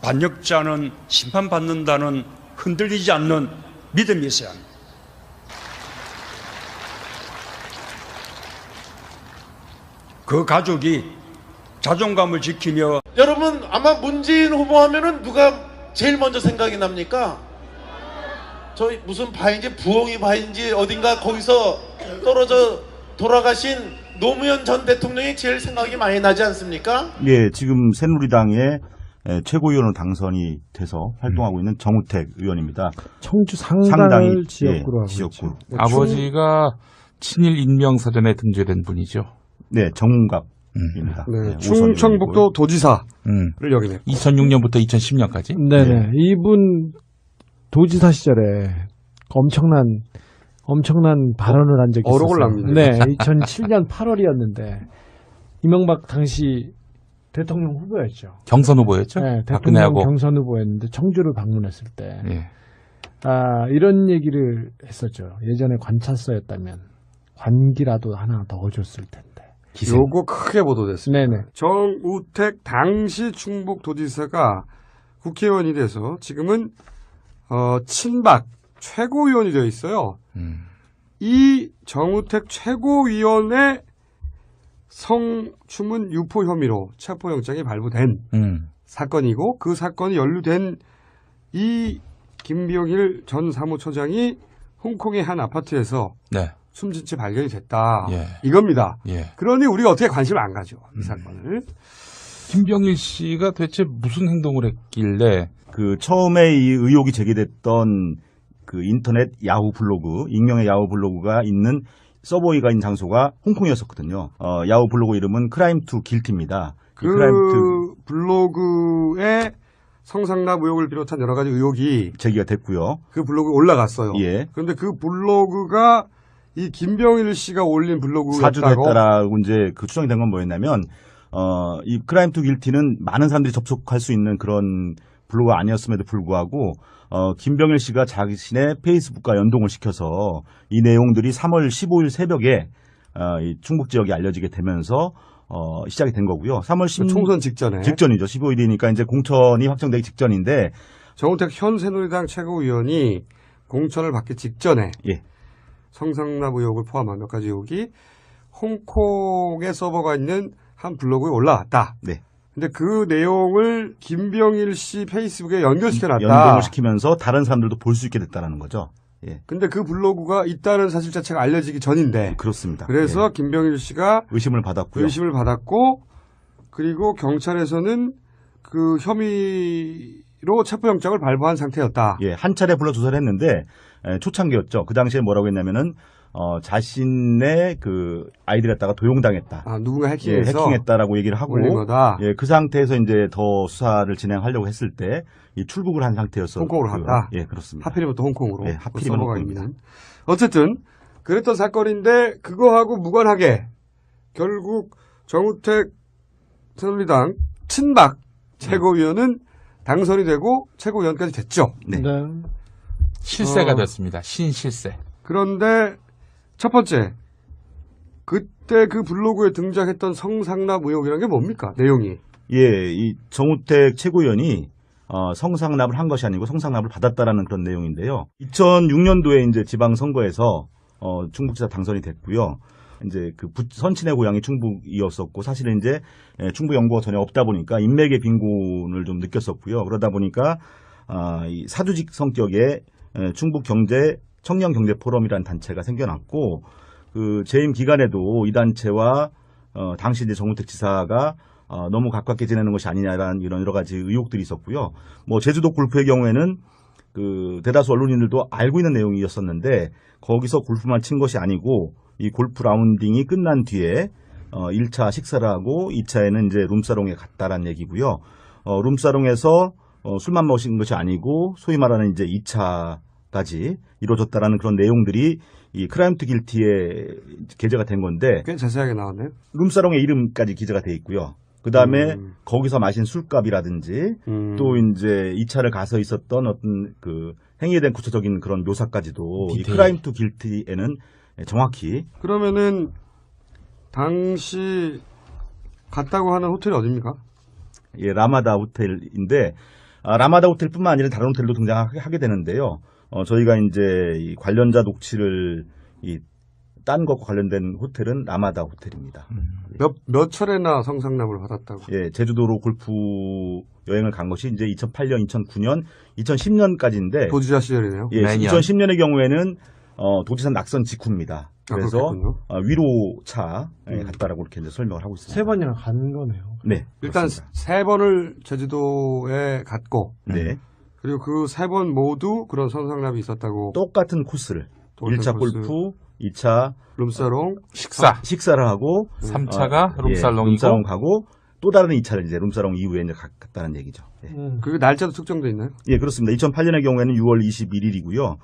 반역자는 심판받는다는 흔들리지 않는 믿음이 있어야 합니다. 그 가족이 자존감을 지키며 여러분 아마 문재인 후보 하면은 누가 제일 먼저 생각이 납니까? 저희 무슨 바인지 부엉이 바인지 어딘가 거기서 떨어져 돌아가신 노무현 전 대통령이 제일 생각이 많이 나지 않습니까? 예, 지금 새누리당의 최고위원으로 당선이 돼서 활동하고 있는 정우택 의원입니다. 청주 상당을 지역구로 하고 지역구. 있죠. 아버지가 친일 인명사전에 등재된 분이죠. 네, 정갑입니다. 네, 충청북도 도지사를 역임했고 2006년부터 2010년까지. 네네. 이분 도지사 시절에 엄청난 발언을 한 적이 있었어요. 어록을 납니다. 네, 2007년 8월이었는데 이명박 당시 대통령 후보였죠. 경선 후보였죠. 네, 대통령 박근혜하고. 경선 후보였는데 청주를 방문했을 때 예. 이런 얘기를 했었죠. 예전에 관찰서였다면 관기라도 하나 더 줬을 텐데. 기생. 요거 크게 보도됐습니다. 네네. 정우택 당시 충북도지사가 국회의원이 돼서 지금은 친박 최고위원이 되어 있어요. 이 정우택 최고위원의 성추문 유포 혐의로 체포영장이 발부된 사건이고 그 사건이 연루된 이 김병일 전 사무처장이 홍콩의 한 아파트에서 네. 숨진 채 발견이 됐다. 예. 이겁니다. 예. 그러니 우리가 어떻게 관심을 안 가죠. 이 사건을. 김병일 씨가 대체 무슨 행동을 했길래 그 처음에 이 의혹이 제기됐던 그 인터넷 야후 블로그, 익명의 야후 블로그가 있는 서버웨이가 있는 장소가 홍콩이었었거든요. 야후 블로그 이름은 크라임 투 길티입니다. 그 블로그에 성상납 의혹을 비롯한 여러 가지 의혹이 제기가 됐고요. 그 블로그에 올라갔어요. 예. 그런데 그 블로그가 이 김병일 씨가 올린 블로그였다고. 사주됐다라고 이제 그 추정이 된 건 뭐였냐면, 이 크라임 투 길티는 많은 사람들이 접속할 수 있는 그런 블로그가 아니었음에도 불구하고, 김병일 씨가 자신의 페이스북과 연동을 시켜서 이 내용들이 3월 15일 새벽에, 이 충북 지역에 알려지게 되면서, 시작이 된 거고요. 3월 10일. 총선 직전에. 직전이죠. 15일이니까 이제 공천이 확정되기 직전인데. 정우택 현 새누리당 최고위원이 공천을 받기 직전에. 예. 성상납 의혹을 포함한 몇 가지 의혹이 홍콩의 서버가 있는 한 블로그에 올라왔다. 네. 근데 그 내용을 김병일 씨 페이스북에 연결시켜놨다. 연동을 시키면서 다른 사람들도 볼 수 있게 됐다라는 거죠. 예. 근데 그 블로그가 있다는 사실 자체가 알려지기 전인데. 그렇습니다. 그래서 예. 김병일 씨가 의심을 받았고요. 의심을 받았고, 그리고 경찰에서는 그 혐의로 체포영장을 발부한 상태였다. 예, 한 차례 불러 조사를 했는데 초창기였죠. 그 당시에 뭐라고 했냐면은 자신의 그 아이디 갖다가 도용당했다. 아, 누군가 예, 해킹해서 해킹했다라고 얘기를 하고 올린 거다. 예, 그 상태에서 이제 더 수사를 진행하려고 했을 때 이 출국을 한 상태였어. 홍콩으로 갔다. 예, 그렇습니다. 하필이면 또 홍콩으로. 예, 하필이면 서버가 홍콩입니다. 있는. 어쨌든 그랬던 사건인데 그거하고 무관하게 결국 정우택 새누리당 친박 최고위원은 당선이 되고 최고위원까지 됐죠. 네. 실세가 됐습니다. 신실세. 그런데 첫 번째, 그때 그 블로그에 등장했던 성상납 의혹이라는 게 뭡니까? 내용이. 예, 이 정우택 최고위원이 성상납을 한 것이 아니고 성상납을 받았다라는 그런 내용인데요. 2006년도에 이제 지방선거에서 충북지사 당선이 됐고요. 이제 그 선친의 고향이 충북이었었고 사실은 이제 충북 연고가 전혀 없다 보니까 인맥의 빈곤을 좀 느꼈었고요. 그러다 보니까 이 사주직 성격의 충북 경제 청년 경제 포럼이라는 단체가 생겨났고 그 재임 기간에도 이 단체와 당시 이제 정우택 지사가 너무 가깝게 지내는 것이 아니냐라는 이런 여러 가지 의혹들이 있었고요. 뭐 제주도 골프의 경우에는 그 대다수 언론인들도 알고 있는 내용이었었는데 거기서 골프만 친 것이 아니고 이 골프 라운딩이 끝난 뒤에 1차 식사를 하고 2차에는 이제 룸사롱에 갔다라는 얘기고요. 룸사롱에서 술만 마신 것이 아니고 소위 말하는 이제 2차까지 이루어졌다라는 그런 내용들이 이 크라임 투 길티에 게재가 된 건데 꽤 자세하게 나왔네요. 룸사롱의 이름까지 기재가 돼 있고요. 그 다음에 거기서 마신 술값이라든지 또 이제 2차를 가서 있었던 어떤 그 행위에 대한 구체적인 그런 묘사까지도 이 크라임 투 길티에는 정확히. 그러면은 당시 갔다고 하는 호텔이 어디입니까? 예, 라마다 호텔인데 라마다 호텔뿐만 아니라 다른 호텔도 등장하게 되는데요. 저희가 이제 이 관련자 녹취를 딴 것과 관련된 호텔은 라마다 호텔입니다. 몇 차례나 성상납을 받았다고? 예, 제주도로 골프 여행을 간 것이 이제 2008년, 2009년, 2010년까지인데 도지사 시절이네요. 예, 매년. 2010년의 경우에는 도지사 낙선 직후입니다. 그래서 그렇겠군요. 위로차 갔다라고 이렇게 이제 설명을 하고 있습니다. 세 번이나 간 거네요. 네, 일단 그렇습니다. 3번을 제주도에 갔고, 네, 그리고 그 3번 모두 그런 성상납이 있었다고. 똑같은 코스를 똑같은 1차 코스. 골프, 2차 룸사롱, 식사를 하고 3차가 예, 룸살롱이고 룸사롱 가고 또 다른 2차를 이제 룸사롱 이후에 이제 갔다는 얘기죠. 예. 그 날짜도 특정돼 있나요? 예, 그렇습니다. 2008년의 경우에는 6월 21일이고요.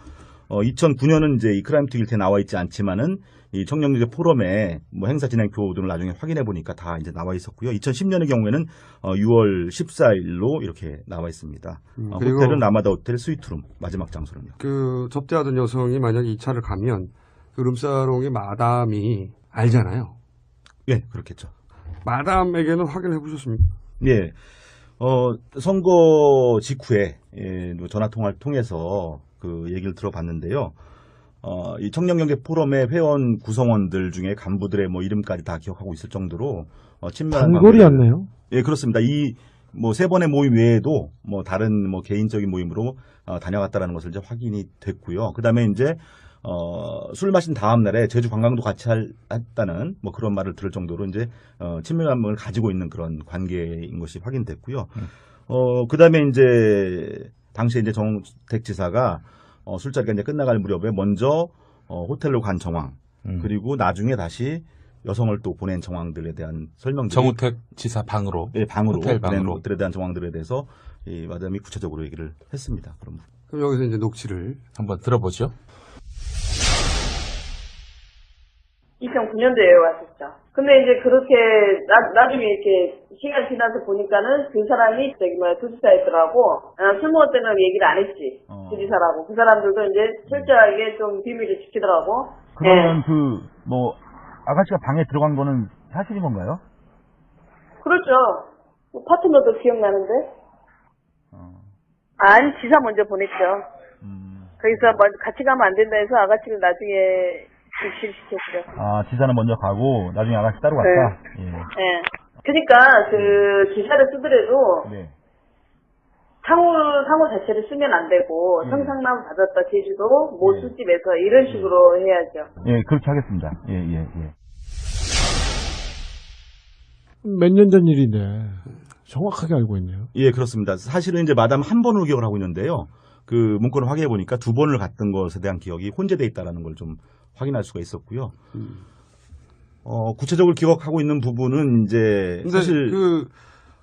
2009년은 이제 이 크라임 투기일테 나와 있지 않지만은 이 청년경제 포럼에 뭐 행사 진행표 등을 나중에 확인해 보니까 다 이제 나와 있었고요. 2010년의 경우에는 6월 14일로 이렇게 나와 있습니다. 그리고 호텔은 라마다 호텔 스위트룸 마지막 장소는요. 그 접대하던 여성이 만약에 2차를 가면 그 룸사롱의 마담이 알잖아요. 예, 그렇겠죠. 마담에게는 확인해 보셨습니까? 예, 선거 직후에 전화 통화를 통해서 그 얘기를 들어봤는데요. 이 청년경제 포럼의 회원 구성원들 중에 간부들의 뭐 이름까지 다 기억하고 있을 정도로 친밀한 단골이었네요. 예, 그렇습니다. 이 뭐 3번의 모임 외에도 뭐 다른 뭐 개인적인 모임으로 다녀갔다라는 것을 이제 확인이 됐고요. 그다음에 이제 술 마신 다음 날에 제주 관광도 같이 했다는 뭐 그런 말을 들을 정도로 이제 친밀감을 가지고 있는 그런 관계인 것이 확인됐고요. 그다음에 이제 당시에 이제 정우택 지사가 술자리가 이제 끝나갈 무렵에 먼저 호텔로 간 정황, 그리고 나중에 다시 여성을 또 보낸 정황들에 대한 설명들이 정우택 지사 방으로 예, 방으로 호텔 보낸 방으로. 것들에 대한 정황들에 대해서 이 마담이 구체적으로 얘기를 했습니다. 그럼 여기서 이제 녹취를. 한번 들어보죠. 2009년도에 왔었죠. 근데 이제 그렇게 나중에 이렇게 시간 지나서 보니까는 그 사람이 도지사였더라고. 술 먹을 때는 얘기를 안 했지. 도지사라고. 그 사람들도 이제 철저하게 좀 비밀을 지키더라고. 그러면 뭐 아가씨가 방에 들어간 거는 사실인 건가요? 그렇죠. 파트너도 기억나는데. 아니, 지사 먼저 보냈죠. 거기서 먼저 같이 가면 안 된다 해서 아가씨를 나중에 지시시켰죠. 아, 지사는 먼저 가고 나중에 아가씨 따로 갔다. 예. 예. 그러니까 그 지사를 쓰더라도 네. 상호 자체를 쓰면 안 되고 성상납 받았다 제주도 모 술집에서 이런 식으로 해야죠. 예, 그렇게 하겠습니다. 예. 몇 년 전 일인데 정확하게 알고 있네요. 예, 그렇습니다. 사실은 이제 마담 한 번으로 기억을 하고 있는데요. 그 문건을 확인해 보니까 2번을 갔던 것에 대한 기억이 혼재돼 있다라는 걸 좀 확인할 수가 있었고요. 구체적으로 기억하고 있는 부분은 이제 근데 사실 그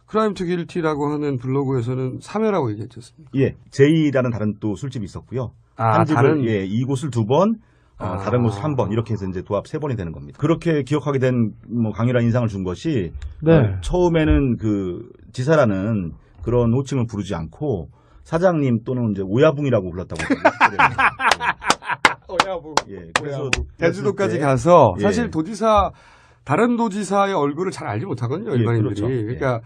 크라임 투 길티라고 하는 블로그에서는 3회라고 얘기했지 않습니까? 예, 제이라는 다른 또 술집이 있었고요. 아, 한 집을 다른- 예, 이곳을 2번, 다른 곳을 1번 이렇게 해서 이제 도합 3번이 되는 겁니다. 그렇게 기억하게 된 뭐 강렬한 인상을 준 것이 네. 처음에는 그 지사라는 그런 호칭을 부르지 않고 사장님 또는 이제 오야붕이라고 불렀다고 오야붕. 예, 그래서 제주도까지 그랬을 때 가서 예. 사실 다른 도지사의 얼굴을 잘 알지 못하거든요, 예, 일반인들이. 그렇죠. 예. 그러니까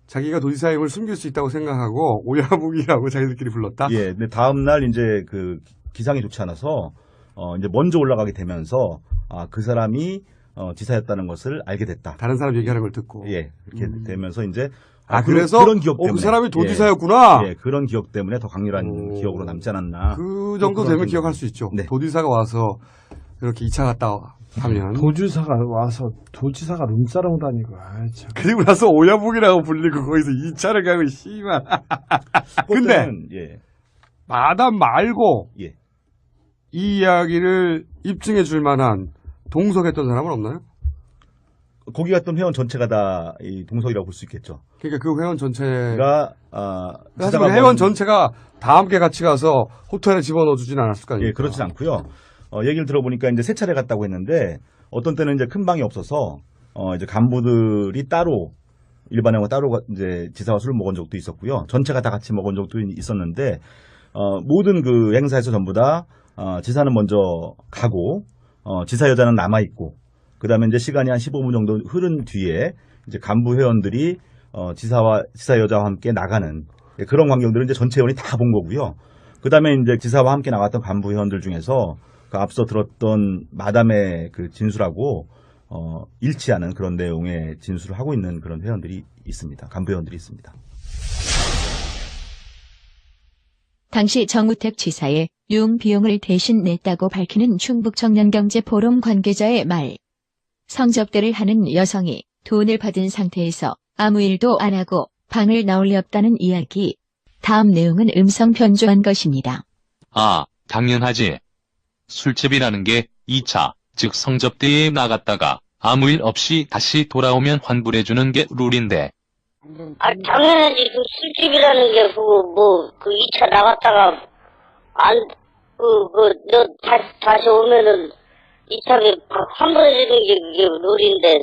자기가 도지사임을 숨길 수 있다고 생각하고 오야붕이라고 자기들끼리 불렀다. 예, 근데 다음 날 이제 그 기상이 좋지 않아서 이제 먼저 올라가게 되면서 그 사람이 지사였다는 것을 알게 됐다. 다른 사람 얘기하는 걸 듣고. 예, 이렇게 되면서 이제 그래서 그런 기억 때문에 그 사람이 도지사였구나. 예, 그런 기억 때문에 더 강렬한 기억으로 남지 않았나. 그 정도 그런 되면 생각이 기억할 수 있죠. 네. 도지사가 와서 이렇게 2차 갔다 하면. 도지사가 와서 도지사가 룸사롱 다니고 참. 그리고 나서 오야붕이라고 불리고 거기서 2차를 가고 씨발. 근데 그때는, 예, 마담 말고 예. 이 이야기를 입증해 줄 만한 동석했던 사람은 없나요? 거기 갔던 회원 전체가 다 이 동석이라고 볼 수 있겠죠. 그러니까 그 회원 전체가 가 사실 그 회원 전체가 다 함께 같이 가서 호텔에 집어넣어 주진 않았을 거 아닙니까? 예, 그렇진 않고요. 얘기를 들어보니까 이제 3차례 갔다고 했는데 어떤 때는 이제 큰 방이 없어서 이제 간부들이 따로 일반회원과 따로 이제 지사와 술을 먹은 적도 있었고요. 전체가 다 같이 먹은 적도 있었는데 모든 그 행사에서 전부 다 지사는 먼저 가고 지사 여자는 남아 있고 그다음에 이제 시간이 한 15분 정도 흐른 뒤에 이제 간부 회원들이 지사 여자와 함께 나가는 예, 그런 광경들은 이제 전체 의원이 다 본 거고요. 그다음에 이제 지사와 함께 나갔던 간부 회원들 중에서 그 앞서 들었던 마담의 그 진술하고 일치하는 그런 내용의 진술을 하고 있는 그런 회원들이 있습니다. 간부 회원들이 있습니다. 당시 정우택 지사의 유흥 비용을 대신 냈다고 밝히는 충북청년경제포럼 관계자의 말. 성접대를 하는 여성이 돈을 받은 상태에서 아무 일도 안 하고 방을 나올 리 없다는 이야기. 다음 내용은 음성 변조한 것입니다. 아, 당연하지. 술집이라는 게 2차, 즉 성접대에 나갔다가 아무 일 없이 다시 돌아오면 환불해주는 게 룰인데. 아, 당연하지. 그 술집이라는 게, 그 2차 나갔다가, 너 다시 오면은 2차에 환불해주는 게 그게 룰인데.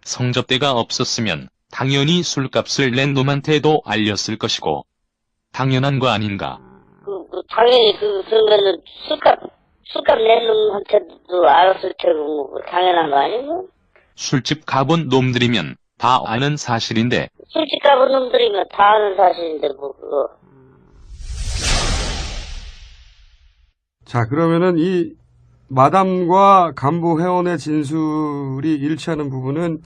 성접대가 없었으면 당연히 술값을 낸 놈한테도 알렸을 것이고. 당연한 거 아닌가? 당연히 그러면은 술값 낸 놈한테도 알았을 테고, 당연한 거 아니고? 술집 가본 놈들이면 다 아는 사실인데. 술집 가본 놈들이면 다 아는 사실인데, 그거. 자, 그러면은 이 마담과 간부 회원의 진술이 일치하는 부분은,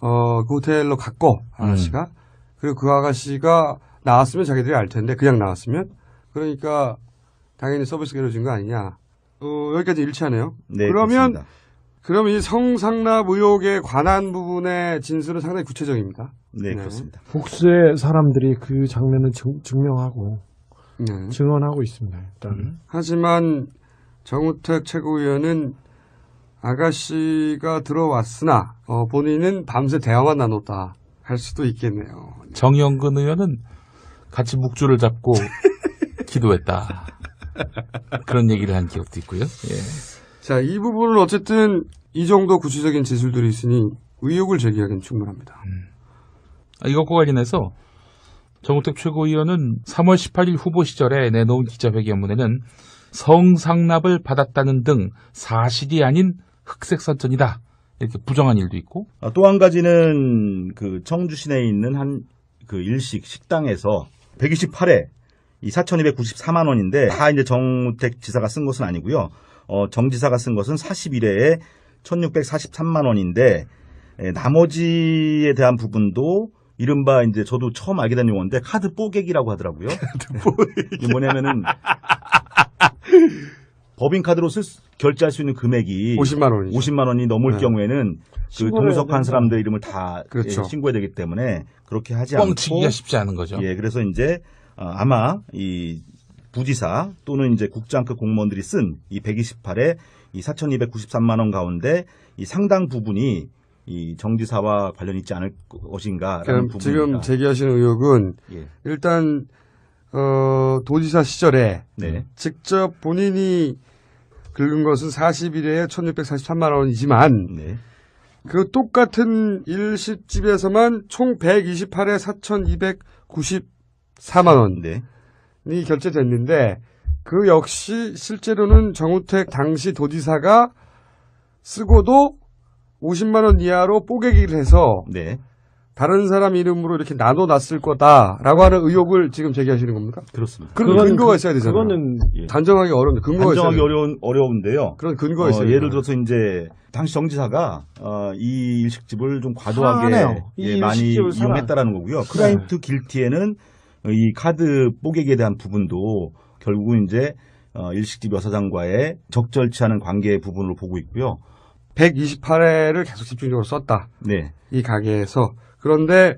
그 호텔로 갔고, 아가씨가. 그리고 그 아가씨가 나왔으면 자기들이 알 텐데, 그냥 나왔으면. 그러니까, 당연히 서비스가 이루어진 거 아니냐. 여기까지 일치하네요. 네, 그러면, 그렇습니다. 그럼 이 성상납 의혹에 관한 부분의 진술은 상당히 구체적입니다. 네, 그렇습니다. 복수의 사람들이 그 장면을 증명하고 네. 증언하고 있습니다. 일단. 하지만 정우택 최고위원은 아가씨가 들어왔으나 본인은 밤새 대화만 나눴다 할 수도 있겠네요. 정영근 의원은 같이 묵주를 잡고 기도했다. 그런 얘기를 한 기억도 있고요. 예. 자, 이 부분은 어쨌든 이 정도 구체적인 진술들이 있으니 의혹을 제기하기는 충분합니다. 이것과 관련해서 정우택 최고위원은 3월 18일 후보 시절에 내놓은 기자회견문에는 성상납을 받았다는 등 사실이 아닌 흑색선전이다. 이렇게 부정한 일도 있고. 또 한 가지는 그 청주 시내에 있는 한 그 일식 식당에서 128회 이 4,294만 원인데 다 이제 정우택 지사가 쓴 것은 아니고요. 정 지사가 쓴 것은 41회에 1,643만 원인데 나머지에 대한 부분도 이른바 이제 저도 처음 알게 된 용어인데 카드 뽀개기라고 하더라고요. 이게 뭐냐면은 법인카드로 결제할 수 있는 금액이 50만 원이 넘을 네. 경우에는 그 동석한 사람들 이름을 다 그렇죠. 신고해야 되기 때문에 그렇게 하지 않고 뻥치기가 쉽지 않은 거죠. 예, 그래서 이제 아마 이 부지사 또는 이제 국장급 공무원들이 쓴 이 128에 이 4,293만 원 가운데 이 상당 부분이 이 정지사와 관련이 있지 않을 것인가라는 부분입니다. 지금 제기하시는 의혹은 예. 일단 도지사 시절에 네. 직접 본인이 긁은 것은 41회에 1,643만 원이지만 네. 그 똑같은 일식집에서만 총 128회 4,294만 원이 네. 결제됐는데 그 역시 실제로는 정우택 당시 도지사가 쓰고도 50만 원 이하로 뽀개기를 해서 네. 다른 사람 이름으로 이렇게 나눠놨을 거다라고 하는 의혹을 지금 제기하시는 겁니까? 그렇습니다. 그런 근거가 있어야 되잖아요. 그거는 예. 단정하기 어려운데 근거가 있어야 단정하기 돼요. 어려운데요. 그런 근거가 있어요. 예를 들어서 이제 당시 정지사가 이 일식집을 좀 과도하게 사랑하네요. 이 많이 일식집을 이용했다라는 거고요. 크라임트 길티에는 이 카드 뽀개기에 대한 부분도 결국은 이제 일식집 여사장과의 적절치 않은 관계 부분으로 보고 있고요. 128회를 계속 집중적으로 썼다. 네. 이 가게에서. 그런데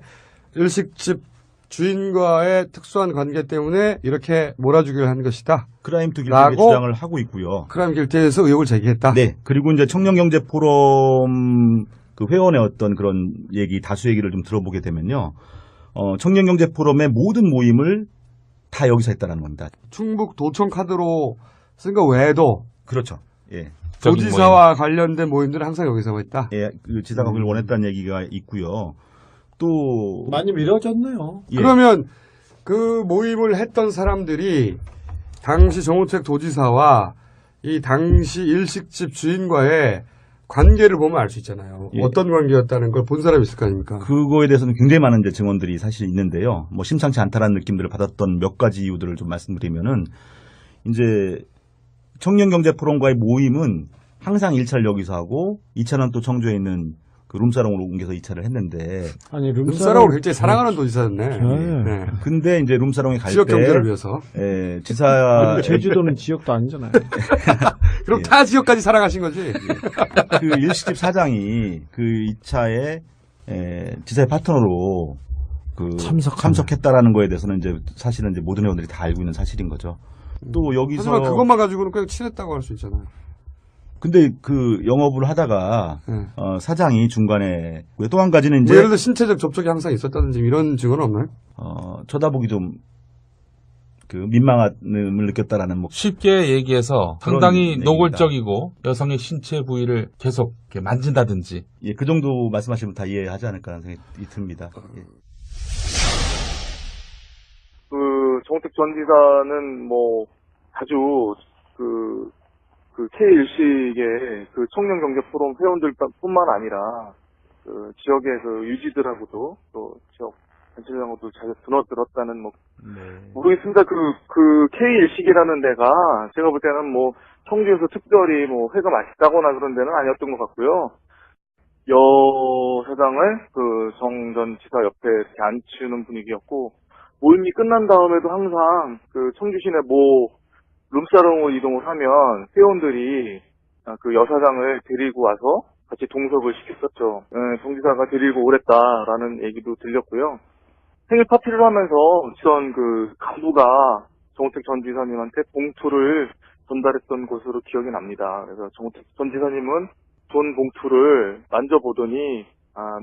일식집 주인과의 특수한 관계 때문에 이렇게 몰아주기를 한 것이다. 크라임트 길티의 주장을 하고 있고요. 크라임 길티에서 의혹을 제기했다. 네. 그리고 이제 청년경제 포럼 그 회원의 어떤 그런 얘기, 다수 얘기를 좀 들어보게 되면요. 청년경제 포럼의 모든 모임을 다 여기서 했다라는 겁니다. 충북 도청 카드로 쓴 거 외에도 그렇죠. 예. 도지사와 관련된 모임들은 항상 여기서 했다. 예, 그 지사가 그걸 원했다는 얘기가 있고요. 또 많이 미뤄졌네요. 예. 그러면 그 모임을 했던 사람들이 당시 정우택 도지사와 이 당시 일식집 주인과의 관계를 보면 알 수 있잖아요. 예. 어떤 관계였다는 걸 본 사람이 있을 거 아닙니까? 그거에 대해서는 굉장히 많은 이제 증언들이 사실 있는데요. 뭐 심상치 않다라는 느낌들을 받았던 몇 가지 이유들을 좀 말씀드리면은 이제 청년경제포럼과의 모임은 항상 1차를 여기서 하고 2차는 또 청주에 있는 그 룸사롱으로 옮겨서 2차를 했는데 아니 룸사롱을 굉장히 사랑하는 도지사였네. 네. 근데 이제 룸사롱에 갈 때 지역 경제를 위해서. 예, 지사 제주도는 지역도 아니잖아요. 그럼 예. 타 지역까지 사랑하신 거지? 그 일시집 사장이 그 2차에 지사의 파트너로 그 참석했다라는 거에 대해서는 이제 사실은 이제 모든 회원들이 다 알고 있는 사실인 거죠. 또 여기서 하지만 그것만 가지고는 그냥 친했다고 할 수 있잖아요. 근데 그 영업을 하다가 네. 사장이 중간에 또 한 가지는 이제 뭐 예를 들어 신체적 접촉이 항상 있었다든지 이런 증언은 없나요? 쳐다보기 좀 그 민망함을 느꼈다라는 뭐 쉽게 얘기해서 그런 상당히 얘기입니다. 노골적이고 여성의 신체 부위를 계속 이렇게 만진다든지. 예, 그 정도 말씀하시면 다 이해하지 않을까라는 생각이 듭니다. 예. 그 정우택 전 지사는 뭐 자주 그 K1식의 그 청년경제포럼 회원들뿐만 아니라 그 지역의 그 유지들하고도 또 지역 단체장하고도 자주 드나들었다는 뭐 모르겠습니다. 그 K1식이라는 데가 제가 볼 때는 뭐 청주에서 특별히 뭐 회가 맛있다거나 그런 데는 아니었던 것 같고요. 여 사장을 그 정 전 지사 옆에 이렇게 앉히는 분위기였고, 모임이 끝난 다음에도 항상 그 청주 시내 모 룸사롱으로 이동을 하면 회원들이 그 여사장을 데리고 와서 같이 동석을 시켰었죠. 정지사가 데리고 오랬다라는 얘기도 들렸고요. 생일 파티를 하면서 전 그 간부가 정우택 전 지사님한테 봉투를 전달했던 것으로 기억이 납니다. 그래서 정우택 전 지사님은 돈 봉투를 만져보더니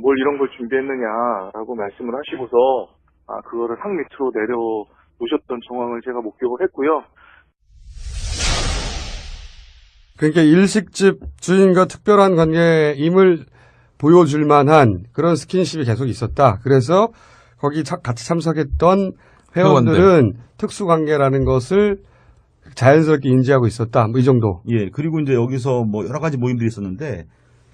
뭘 이런 걸 준비했느냐라고 말씀을 하시고서 그거를 상 밑으로 내려놓으셨던 정황을 제가 목격을 했고요. 그러니까 일식집 주인과 특별한 관계임을 보여줄 만한 그런 스킨십이 계속 있었다. 그래서 거기 같이 참석했던 회원들은 특수관계라는 것을 자연스럽게 인지하고 있었다. 뭐 이 정도. 예, 그리고 이제 여기서 뭐 여러 가지 모임들이 있었는데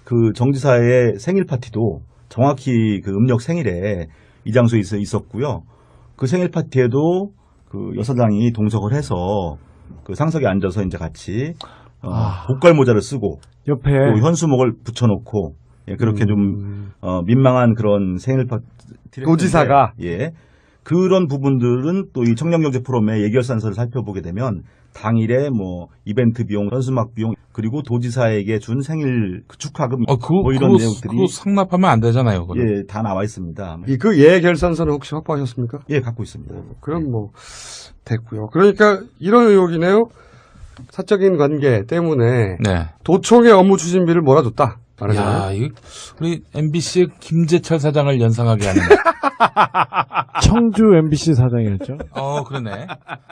그 정지사의 생일 파티도 정확히 그 음력 생일에 이 장소에 있었고요. 그 생일 파티에도 그 여사장이 동석을 해서 그 상석에 앉아서 이제 같이 복갈 모자를 쓰고 옆에 또 현수목을 붙여놓고 예, 그렇게 좀 민망한 그런 생일 파티 도지사가 예 그런 부분들은 또 이 청년경제 포럼의 예결산서를 살펴보게 되면 당일에 뭐 이벤트 비용, 현수막 비용 그리고 도지사에게 준 생일 축하금 뭐 이런 내용들이 그거 상납하면 안 되잖아요. 예, 다 나와 있습니다. 그 예결산서는 혹시 확보하셨습니까? 예, 갖고 있습니다. 그럼 뭐 됐고요. 그러니까 이런 의혹이네요. 사적인 관계 때문에 도청의 업무 추진비를 몰아줬다. 야, 우리 MBC의 김재철 사장을 연상하게 하는. 청주 MBC 사장이었죠. 그러네.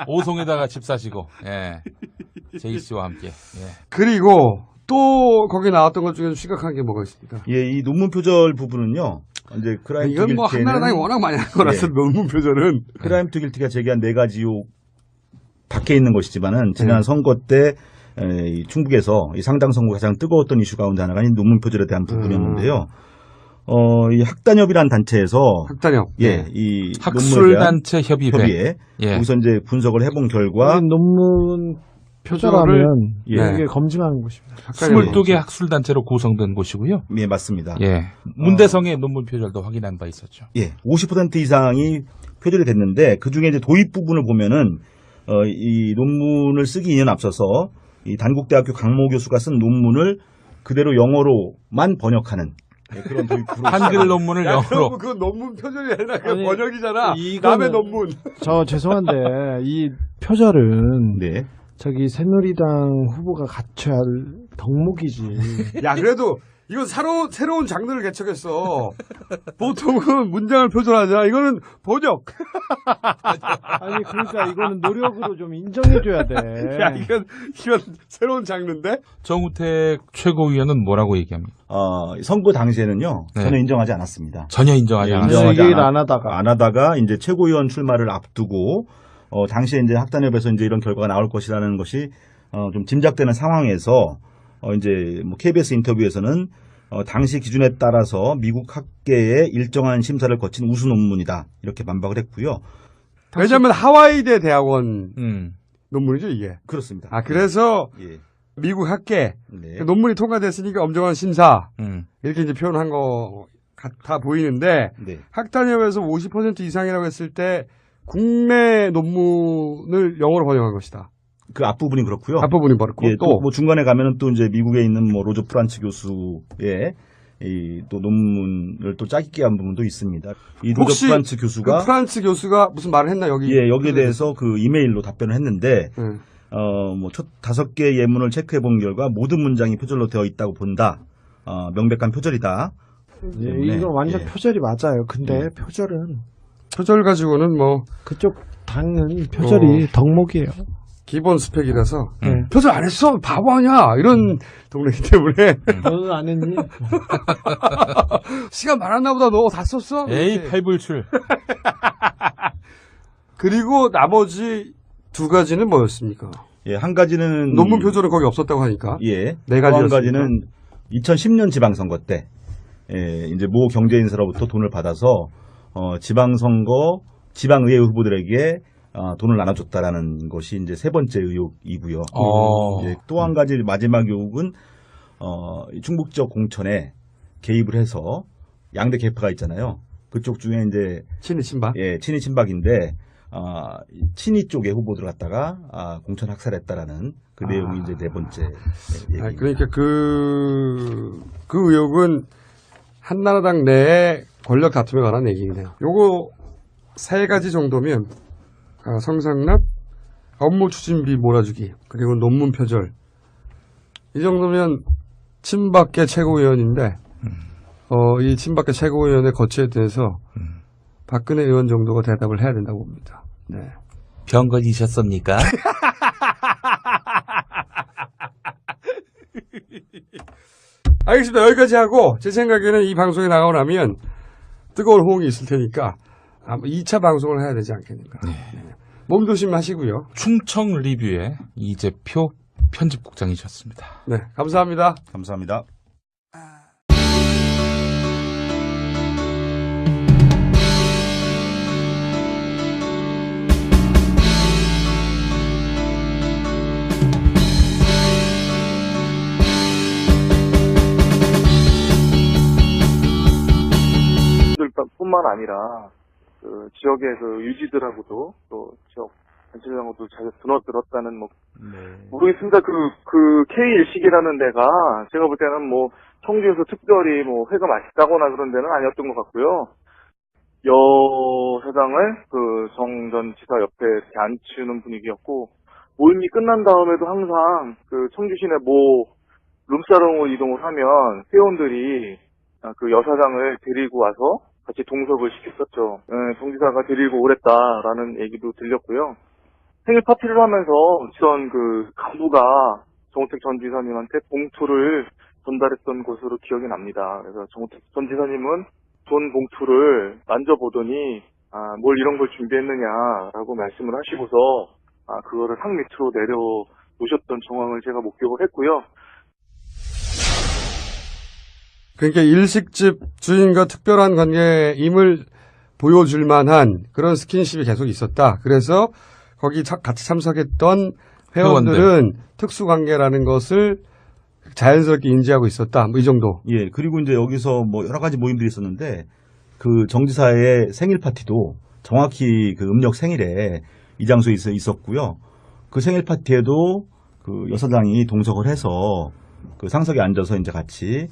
오송에다가 집 사시고, 예. 제이 씨와 함께. 예. 그리고 또 거기 나왔던 것 중에 심각한 게 뭐가 있습니까? 예, 이 논문 표절 부분은요. 이제 크라임 이건 뭐 한나라당이 워낙 많이 한 거라서 논문 표절은 크라임 투 길티가 제기한 4가지 의혹 밖에 있는 것이지만은 지난 선거 때 충북에서 이 상당 선거가 가장 뜨거웠던 이슈 가운데 하나가 이 논문 표절에 대한 부분이었는데요. 이 학단협이라는 단체에서 학단협, 이 학술단체 협의회 거기서 이제 분석을 해본 결과 논문 표절하면 이게 검증하는 곳입니다. 22개 학술단체로 구성된 곳이고요. 예, 맞습니다. 예, 문대성의 논문 표절도 확인한 바 있었죠. 예, 50% 이상이 표절이 됐는데 그 중에 이제 도입 부분을 보면은 이 논문을 쓰기 2년 앞서서 이 단국대학교 강모 교수가 쓴 논문을 그대로 영어로만 번역하는 그런 도입으로 한글 논문을 영어로. 그 논문 표절이 아니라 그 번역이잖아. 남의 논문. 저 죄송한데 이 표절은 저기 새누리당 후보가 갖춰야 할 덕목이지. 야 그래도 이건 새로운 장르를 개척했어. 보통은 문장을 표절하잖아. 이거는 번역. 아니 그러니까 이거는 노력으로 좀 인정해줘야 돼. 야 이건 새로운 장르인데. 정우택 최고위원은 뭐라고 얘기합니까? 선거 당시에는요 전혀 인정하지 않았습니다. 전혀 인정하지 얘기를 안 하다가 이제 최고위원 출마를 앞두고 당시에 이제 학단협에서 이제 이런 결과가 나올 것이라는 것이 좀 짐작되는 상황에서 이제 뭐 KBS 인터뷰에서는 당시 기준에 따라서 미국 학계의 일정한 심사를 거친 우수 논문이다 이렇게 반박을 했고요. 왜냐하면 하와이대 대학원 논문이죠 이게. 그렇습니다. 아 그래서 예. 미국 학계 네. 그 논문이 통과됐으니까 엄정한 심사 이렇게 이제 표현한 거 같아 보이는데 네. 학단협에서 50% 이상이라고 했을 때 국내 논문을 영어로 번역한 것이다. 그 앞부분이 그렇고요. 앞부분이 그렇고 예, 또 뭐 중간에 가면은 또 이제 미국에 있는 뭐 로저 프란츠 교수의 이 또 논문을 또 짜깁기 한 부분도 있습니다. 이 로저 혹시 프란츠 교수가 그 프란츠 교수가 무슨 말을 했나 여기? 예, 여기에 대해서 그 이메일로 답변을 했는데 뭐 첫 5개 예문을 체크해 본 결과 모든 문장이 표절로 되어 있다고 본다. 명백한 표절이다. 예, 이거 완전 표절이 맞아요. 근데 표절 가지고는 뭐 그쪽 당은 표절이 덕목이에요. 기본 스펙이라서 표절 안 했어 바보 아니야 이런 동네이기 때문에 너는 안 했니? 시간 많았나 보다 너 다 썼어? 에이 팔불출. 그리고 나머지 2가지는 뭐였습니까? 예, 한 가지는 논문 표절은 거기 없었다고 하니까. 예. 네 또 한 가지였습니까? 가지는 2010년 지방선거 때 이제 모 경제인사로부터 돈을 받아서 지방선거 지방의회 후보들에게 돈을 나눠줬다라는 것이 이제 세 번째 의혹이고요. 이제 또 한 가지 마지막 의혹은 충북 지역 공천에 개입을 해서 양대 계파가 있잖아요. 그쪽 중에 이제 친이 친박. 예, 친이 친박인데 친이 쪽의 후보들을 갖다가 공천 학살했다라는 그 내용이 이제 네 번째 얘기입니다. 그러니까 그 의혹은 한나라당 내의 권력 다툼에 관한 얘기네요. 요거 3가지 정도면 성상납, 업무 추진비 몰아주기, 그리고 논문 표절. 이 정도면 친박계 최고위원인데, 이 친박계 최고위원의 거취에 대해서 박근혜 의원 정도가 대답을 해야 된다고 봅니다. 네. 병 걸리셨습니까? 알겠습니다. 여기까지 하고, 제 생각에는 이 방송이 나가고 나면 뜨거운 호응이 있을 테니까, 아마 2차 방송을 해야 되지 않겠는가. 네. 몸 조심하시고요. 충청 리뷰의 이재표 편집국장이셨습니다. 네, 감사합니다. 감사합니다. 뿐만 아니라 그 지역의 그 유지들하고도 또 지역 전체장하고도 자주 드너들었다는 뭐 모르겠습니다. 그 K1식이라는 데가 제가 볼 때는 뭐 청주에서 특별히 뭐 회가 맛있다거나 그런 데는 아니었던 것 같고요. 여 사장을 그 정 전 지사 옆에 이렇게 앉히는 분위기였고 모임이 끝난 다음에도 항상 그 청주 시내 모 룸사롱으로 이동을 하면 회원들이 그 여사장을 데리고 와서 같이 동석을 시켰었죠. 정지사가 데리고 오랬다라는 얘기도 들렸고요. 생일 파티를 하면서 전 그 간부가 정우택 전 지사님한테 봉투를 전달했던 것으로 기억이 납니다. 그래서 정우택 전 지사님은 돈 봉투를 만져보더니 뭘 이런 걸 준비했느냐라고 말씀을 하시고서 그거를 상 밑으로 내려놓으셨던 정황을 제가 목격을 했고요. 그러니까 일식집 주인과 특별한 관계임을 보여줄 만한 그런 스킨십이 계속 있었다. 그래서 거기 같이 참석했던 회원들은 특수관계라는 것을 자연스럽게 인지하고 있었다. 뭐 이 정도. 예, 그리고 이제 여기서 뭐 여러 가지 모임들이 있었는데 그 정지사의 생일 파티도 정확히 그 음력 생일에 이 장소에 있었고요. 그 생일 파티에도 그 여사장이 동석을 해서 그 상석에 앉아서 이제 같이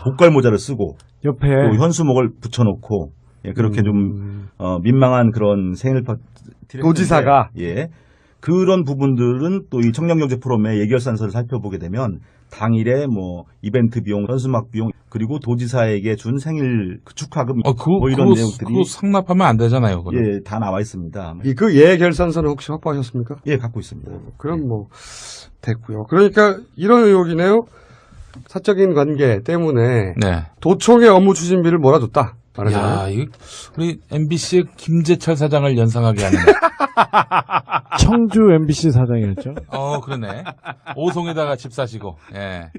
복갈 모자를 쓰고 옆에 또 현수목을 붙여놓고 그렇게 좀 민망한 그런 생일 파티 도지사가 그런 부분들은 또 이 청년경제 포럼의 예결산서를 살펴보게 되면 당일에 뭐 이벤트 비용, 현수막 비용 그리고 도지사에게 준 생일 축하금 뭐 이런 내용들이 그거 상납하면 안 되잖아요. 예, 다 나와 있습니다. 그 예결산서는 혹시 확보하셨습니까? 예, 갖고 있습니다. 그럼 뭐 됐고요. 그러니까 이런 의혹이네요. 사적인 관계 때문에 도청의 업무 추진비를 몰아줬다. 야, 우리 MBC의 김재철 사장을 연상하게 하는. 청주 MBC 사장이었죠. 그러네. 오송에다가 집 사시고, 예.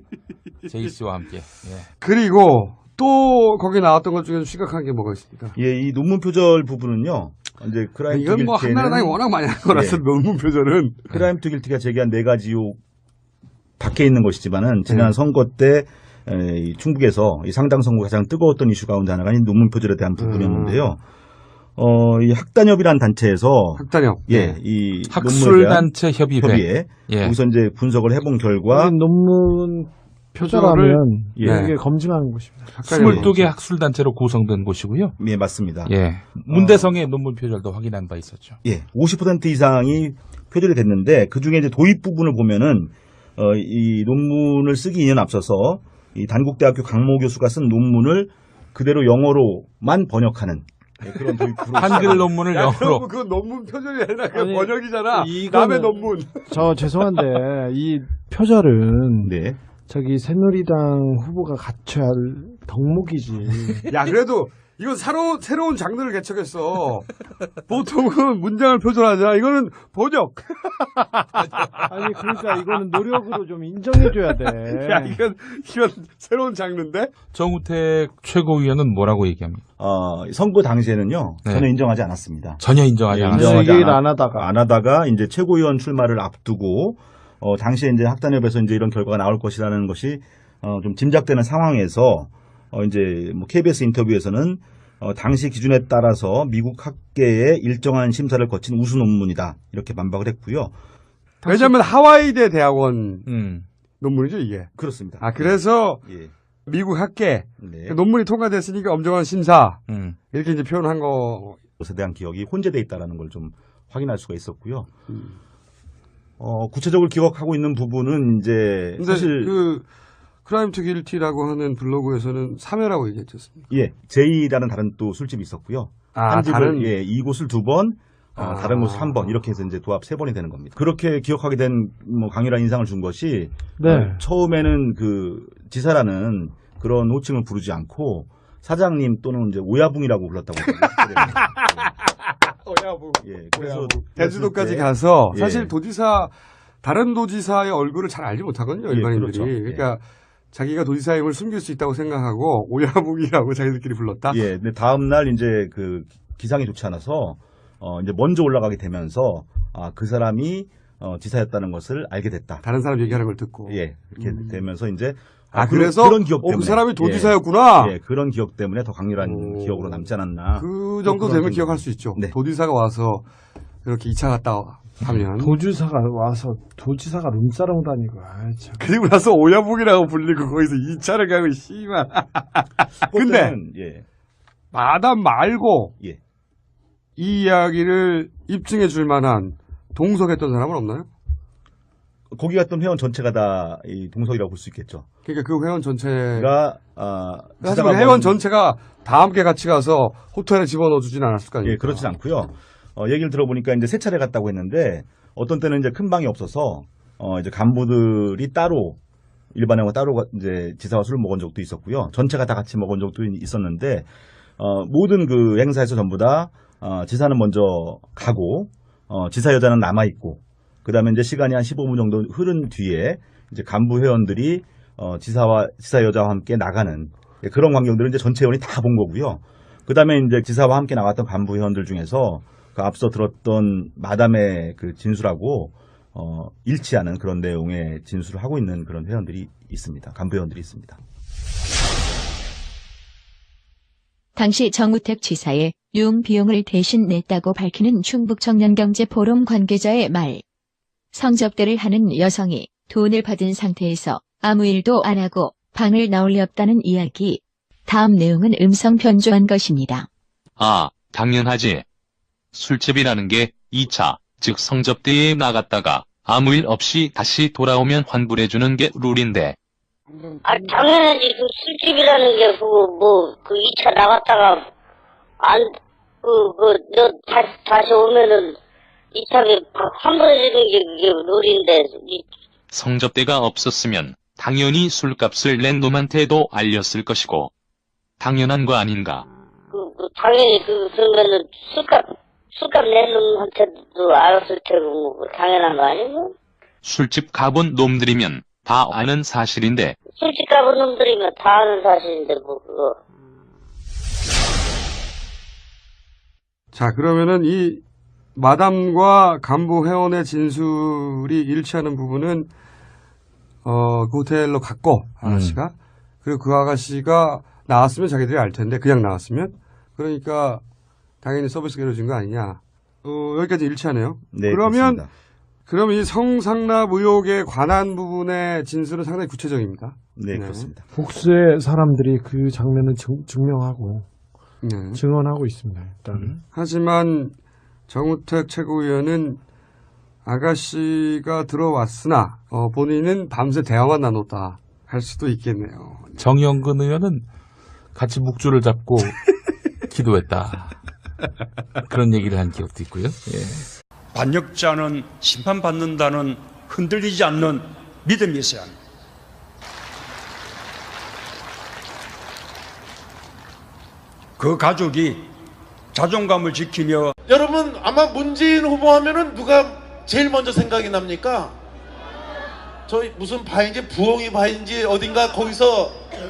제이씨와 함께. 예. 그리고 또 거기 나왔던 것 중에 좀 심각한 게 뭐가 있습니까? 예, 이 논문 표절 부분은요. 이제 크라임 이건 뭐 한나라당이 워낙 많이 한 거라서 논문 표절은 크라임 투 길티가 제기한 4가지 의혹 밖에 있는 것이지만은 지난 선거 때 이 충북에서 이 상당 선거 가장 뜨거웠던 이슈 가운데 하나가 이 논문 표절에 대한 부분이었는데요. 이 학단협이라는 단체에서 학단협, 예, 이 학술단체 협의회, 예. 거기서 이제 분석을 해본 결과 논문 표절하면 이게 검증하는 곳입니다. 22개 학술단체로 구성된 곳이고요. 예, 맞습니다. 예. 문대성의 논문 표절도 확인한 바 있었죠. 예, 50% 이상이 표절이 됐는데 그 중에 이제 도입 부분을 보면은 이 논문을 쓰기 2년 앞서서 이 단국대학교 강모 교수가 쓴 논문을 그대로 영어로만 번역하는 그런 도입 한글 논문을 영어로. 그건 논문 표절이 아니라 그건 아니, 번역이잖아. 남의 논문. 저 죄송한데 이 표절은 네. 저기 새누리당 후보가 갖춰야 할 덕목이지. 야, 그래도 이건 새로운 장르를 개척했어. 보통은 문장을 표절하잖아. 이거는 번역. 아니 그러니까 이거는 노력으로 좀 인정해줘야 돼. 야, 이건 새로운 장르인데? 정우택 최고위원은 뭐라고 얘기합니까? 선거 당시에는요. 네. 전혀 인정하지 않았습니다. 전혀 인정하지 않았어요. 얘기를 안 하다가 이제 최고위원 출마를 앞두고 당시에 이제 학단협에서 이제 이런 결과가 나올 것이라는 것이 좀 짐작되는 상황에서 이제 뭐 KBS 인터뷰에서는 당시 기준에 따라서 미국 학계의 일정한 심사를 거친 우수 논문이다 이렇게 반박을 했고요. 왜냐하면 하와이대 대학원 논문이죠 이게. 그렇습니다. 그래서 예. 미국 학계 네. 논문이 통과됐으니까 엄정한 심사 이렇게 이제 표현한 거. 것에 대한 기억이 혼재돼 있다라는 걸 좀 확인할 수가 있었고요. 구체적으로 기억하고 있는 부분은 이제 사실 그 크라임 투 길티라고 하는 블로그에서는 3회라고 얘기했지 않습니까? 예, 제이라는 다른 또 술집이 있었고요. 한 집을 예, 이곳을 2번, 다른 곳을 1번 이렇게 해서 이제 도합 3번이 되는 겁니다. 그렇게 기억하게 된 뭐 강렬한 인상을 준 것이 처음에는 그 지사라는 그런 호칭을 부르지 않고 사장님 또는 이제 오야붕이라고 불렀다고 오야붕. 예, 그래서 제주도까지 가서 예. 사실 다른 도지사의 얼굴을 잘 알지 못하거든요, 일반인들이. 그렇죠. 그러니까 자기가 도지사임을 숨길 수 있다고 생각하고 오야붕이라고 자기들끼리 불렀다. 예, 근데 다음 날 이제 그 기상이 좋지 않아서 이제 먼저 올라가게 되면서 그 사람이 지사였다는 것을 알게 됐다. 다른 사람 얘기하는 걸 듣고. 예, 이렇게 되면서 이제 그래서 그런 기억 때문에 그 사람이 도지사였구나. 예, 그런 기억 때문에 더 강렬한 기억으로 남지 않았나. 그 정도 되면 기억할 수 있죠. 네. 도지사가 와서 이렇게 2차 갔다 하면. 도지사가 와서 도지사가 룸사롱 다니고. 참. 그리고 나서 오야붕이라고 불리고 거기서 2차를 가고 씨발. 근데 예. 마담 말고 예. 이 이야기를 입증해 줄 만한 동석했던 사람은 없나요? 거기 갔던 회원 전체가 다 이 동석이라고 볼 수 있겠죠. 그러니까 그 회원 전체가 사실 지사가 회원 전체가 다 함께 같이 가서 호텔에 집어넣어 주진 않았을 거 아닙니까? 예, 그렇진 않고요. 얘기를 들어보니까 이제 3차례 갔다고 했는데 어떤 때는 이제 큰 방이 없어서 이제 간부들이 따로 일반회원과 따로 이제 지사와 술을 먹은 적도 있었고요. 전체가 다 같이 먹은 적도 있었는데 모든 그 행사에서 전부 다 지사는 먼저 가고 지사 여자는 남아 있고 그다음에 이제 시간이 한 15분 정도 흐른 뒤에 이제 간부 회원들이 지사 여자와 함께 나가는 그런 광경들을 이제 전체 회원이 다 본 거고요. 그다음에 이제 지사와 함께 나갔던 간부 회원들 중에서 그 앞서 들었던 마담의 그 진술하고 일치하는 그런 내용의 진술을 하고 있는 그런 회원들이 있습니다. 간부 회원들이 있습니다. 당시 정우택 지사의 융 비용을 대신 냈다고 밝히는 충북청년경제포럼 관계자의 말. 성접대를 하는 여성이 돈을 받은 상태에서 아무 일도 안 하고 방을 나올 리 없다는 이야기. 다음 내용은 음성 변조한 것입니다. 당연하지. 술집이라는 게 2차, 즉 성접대에 나갔다가 아무 일 없이 다시 돌아오면 환불해주는 게 룰인데. 당연하지. 그 술집이라는 게 그 2차 나갔다가 너 다시 오면은 2차에 환불해주는 게 그게 룰인데. 성접대가 없었으면 당연히 술값을 낸 놈한테도 알렸을 것이고 당연한 거 아닌가. 그 당연히 그러면은 술값 내는 놈한테도 알았을 테고, 뭐, 당연한 거 아니고? 술집 가본 놈들이면 다 아는 사실인데 술집 가본 놈들이면 다 아는 사실인데, 뭐, 그거. 자, 그러면은 이 마담과 간부 회원의 진술이 일치하는 부분은 그 호텔로 갔고 아가씨가 그리고 그 아가씨가 나왔으면 자기들이 알 텐데 그냥 나왔으면 그러니까 당연히 서비스가 이루어진 거 아니냐. 여기까지 일치하네요. 네, 그러면 그렇습니다. 그럼 이 성상납 의혹에 관한 부분의 진술은 상당히 구체적입니다. 네, 그렇습니다. 복수의 사람들이 그 장면을 증명하고 네. 증언하고 있습니다. 일단. 하지만 정우택 최고위원은 아가씨가 들어왔으나 본인은 밤새 대화만 나눴다 할 수도 있겠네요. 정영근 의원은 같이 묵주를 잡고 기도했다. 그런 얘기를 한 기억도 있고요. 예. 반역자는 심판받는다는 흔들리지 않는 믿음이 있어야 합니다. 그 가족이 자존감을 지키며 여러분 아마 문재인 후보 하면은 누가 제일 먼저 생각이 납니까? 저희 무슨 바인지 부엉이 바인지 어딘가 거기서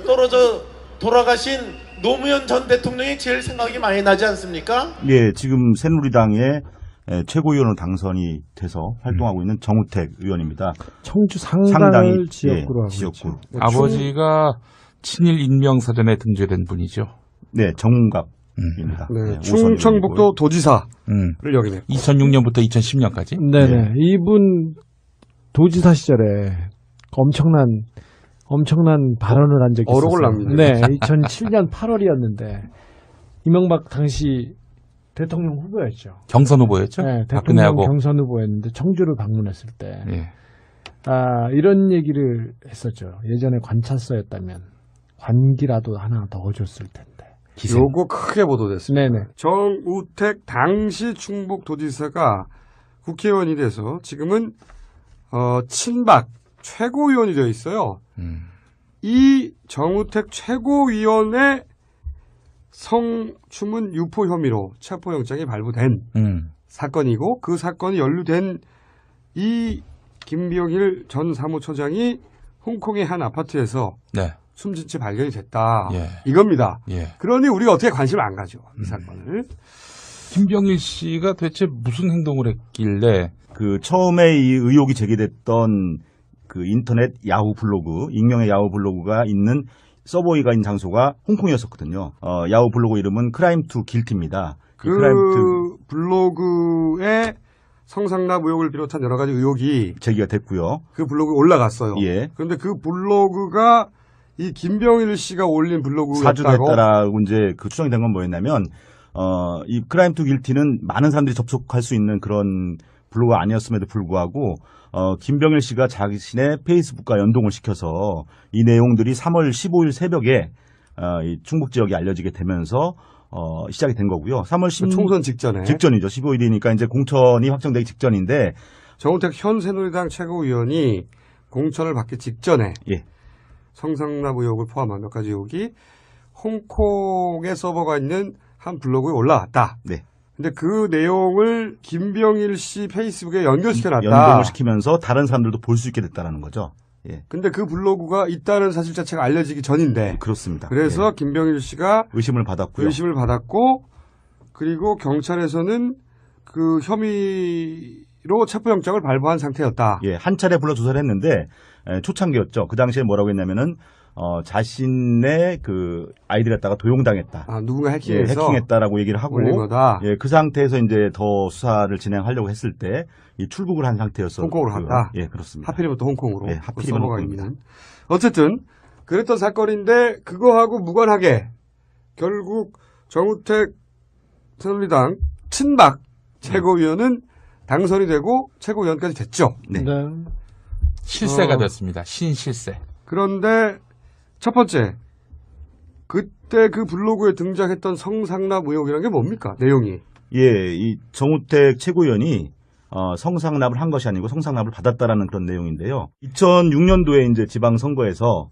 떨어져 돌아가신 노무현 전 대통령이 제일 생각이 많이 나지 않습니까? 예, 지금 새누리당의 최고위원으로 당선이 돼서 활동하고 있는 정우택 의원입니다. 청주 상당을 지역구로 하고 지역구. 있죠. 아버지가 친일 인명사전에 등재된 분이죠. 네, 정문갑입니다. 네, 충청북도 도지사를 역임했고 2006년부터 2010년까지. 네네. 네. 이분 도지사 시절에 엄청난 발언을 한 적이 있었어요. 어록을 납니다. 네, 2007년 8월이었는데 이명박 당시 대통령 후보였죠. 경선 후보였죠. 네, 대통령 박근혜하고. 경선 후보였는데 청주를 방문했을 때 예. 이런 얘기를 했었죠. 예전에 관찰서였다면 관기라도 하나 더 줬을 텐데. 요거 크게 보도됐습니다. 네네. 정우택 당시 충북도지사가 국회의원이 돼서 지금은 친박 최고위원이 되어 있어요. 이 정우택 최고위원의 성추문 유포 혐의로 체포영장이 발부된 사건이고 그 사건이 연루된 이 김병일 전 사무처장이 홍콩의 한 아파트에서 네. 숨진 채 발견이 됐다. 예. 이겁니다. 예. 그러니 우리가 어떻게 관심을 안 가죠. 이 사건을. 김병일 씨가 도대체 무슨 행동을 했길래 처음에 이 의혹이 제기됐던 그 인터넷 야후 블로그, 익명의 야후 블로그가 있는 서버가 있는 장소가 홍콩이었었거든요. 야후 블로그 이름은 크라임 투 길티입니다. 그 블로그에 성상납 의혹을 비롯한 여러 가지 의혹이 제기가 됐고요. 그 블로그에 올라갔어요. 예. 그런데 그 블로그가 이 김병일 씨가 올린 블로그였다고. 사주됐다라고 이제 그 추정이 된 건 뭐였냐면, 이 크라임 투 길티는 많은 사람들이 접속할 수 있는 그런 블로그가 아니었음에도 불구하고, 김병일 씨가 자신의 페이스북과 연동을 시켜서 이 내용들이 3월 15일 새벽에, 이 충북 지역에 알려지게 되면서, 시작이 된 거고요. 3월 10일. 총선 직전에. 직전이죠. 15일이니까 이제 공천이 확정되기 직전인데. 정우택 현 새누리당 최고위원이 공천을 받기 직전에. 예. 성상납 의혹을 포함한 몇 가지 의혹이 홍콩의 서버가 있는 한 블로그에 올라왔다. 네. 근데 그 내용을 김병일 씨 페이스북에 연결시켜놨다. 연동을 시키면서 다른 사람들도 볼 수 있게 됐다라는 거죠. 예. 근데 그 블로그가 있다는 사실 자체가 알려지기 전인데. 그렇습니다. 그래서 예. 김병일 씨가 의심을 받았고요. 의심을 받았고, 그리고 경찰에서는 그 혐의로 체포영장을 발부한 상태였다. 예, 한 차례 불러 조사를 했는데 초창기였죠. 그 당시에 뭐라고 했냐면은 자신의 그 아이디를 갖다가 도용당했다. 누군가 예, 해킹해서 해킹했다라고 얘기를 하고 올린 거다. 예, 그 상태에서 이제 더 수사를 진행하려고 했을 때 이 출국을 한 상태였어. 홍콩으로 갔다. 예, 그렇습니다. 하필이면 또 홍콩으로. 예, 하필이면 홍콩입니다. 어쨌든 그랬던 사건인데 그거하고 무관하게 결국 정우택 새누리당 친박 최고위원은 당선이 되고 최고위원까지 됐죠. 네. 실세가 됐습니다. 신실세. 그런데 첫 번째, 그때 그 블로그에 등장했던 성상납 의혹이라는 게 뭡니까? 내용이. 예, 이 정우택 최고위원이 성상납을 한 것이 아니고 성상납을 받았다라는 그런 내용인데요. 2006년도에 이제 지방선거에서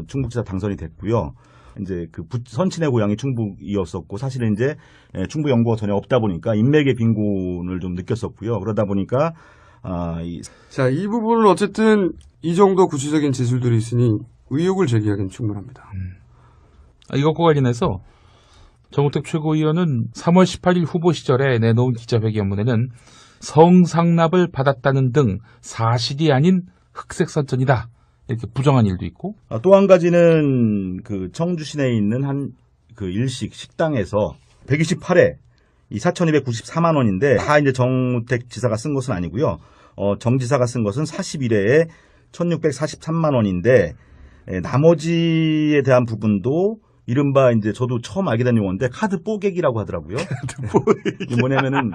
충북지사 당선이 됐고요. 이제 그 선친의 고향이 충북이었었고 사실은 이제 충북 연고가 전혀 없다 보니까 인맥의 빈곤을 좀 느꼈었고요. 그러다 보니까 자, 이 부분은 어쨌든 이 정도 구체적인 진술들이 있으니 의혹을 제기하기는 충분합니다. 이것과 관련해서 정우택 최고위원은 3월 18일 후보 시절에 내놓은 기자회견문에는 성상납을 받았다는 등 사실이 아닌 흑색선전이다. 이렇게 부정한 일도 있고. 또 한 가지는 그 청주 시내에 있는 한 그 일식 식당에서 128회 이 4,294만 원인데 다 이제 정우택 지사가 쓴 것은 아니고요. 정 지사가 쓴 것은 41회에 1,643만 원인데 나머지에 대한 부분도 이른바 이제 저도 처음 알게 된 용어인데 카드 뽀개기라고 하더라고요. 이게 뭐냐면은